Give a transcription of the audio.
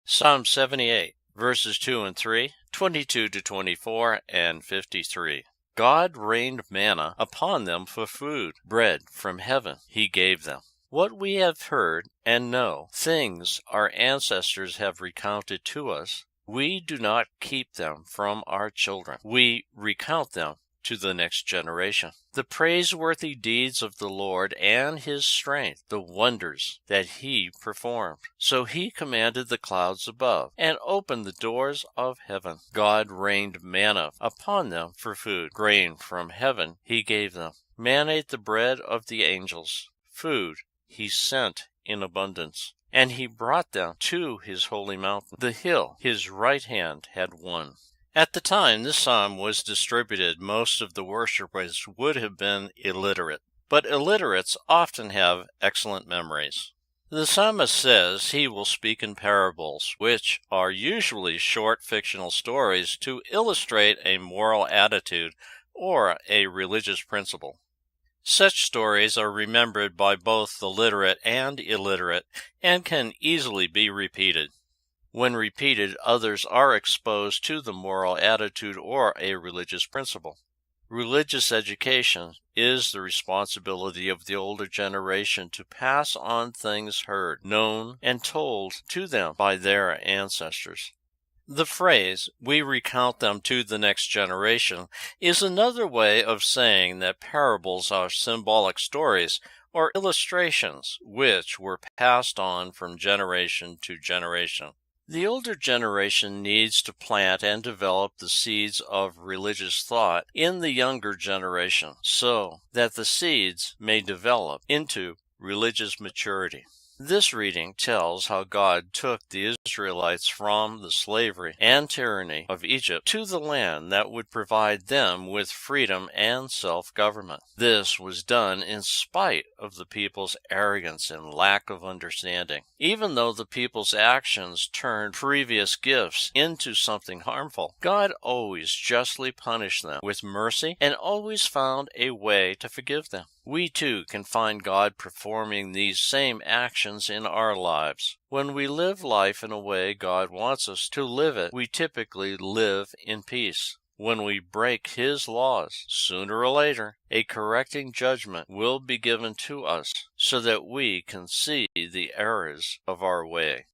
Psalm 78, verses 2 and 3, 22 to 24, and 53. God rained manna upon them for food, bread from heaven he gave them. What we have heard and know, things our ancestors have recounted to us, we do not keep them from our children. We recount them to the next generation. The praiseworthy deeds of the Lord and his strength, the wonders that he performed. So he commanded the clouds above and opened the doors of heaven. God rained manna upon them for food. Grain from heaven he gave them. Man ate the bread of the angels. Food he sent in abundance. And he brought them to his holy mountain, the hill his right hand had won. At the time this psalm was distributed, most of the worshippers would have been illiterate, but illiterates often have excellent memories. The psalmist says he will speak in parables, which are usually short fictional stories to illustrate a moral attitude or a religious principle. Such stories are remembered by both the literate and illiterate and can easily be repeated. When repeated, others are exposed to the moral attitude or a religious principle. Religious education is the responsibility of the older generation to pass on things heard, known, and told to them by their ancestors. The phrase, "we recount them to the next generation," is another way of saying that parables are symbolic stories or illustrations which were passed on from generation to generation. The older generation needs to plant and develop the seeds of religious thought in the younger generation so that the seeds may develop into religious maturity. This reading tells how God took the Israelites from the slavery and tyranny of Egypt to the land that would provide them with freedom and self-government. This was done in spite of the people's arrogance and lack of understanding. Even though the people's actions turned previous gifts into something harmful, God always justly punished them with mercy and always found a way to forgive them. We too can find God performing these same actions in our lives. When we live life in a way God wants us to live it, we typically live in peace. When we break his laws, sooner or later, a correcting judgment will be given to us so that we can see the errors of our way.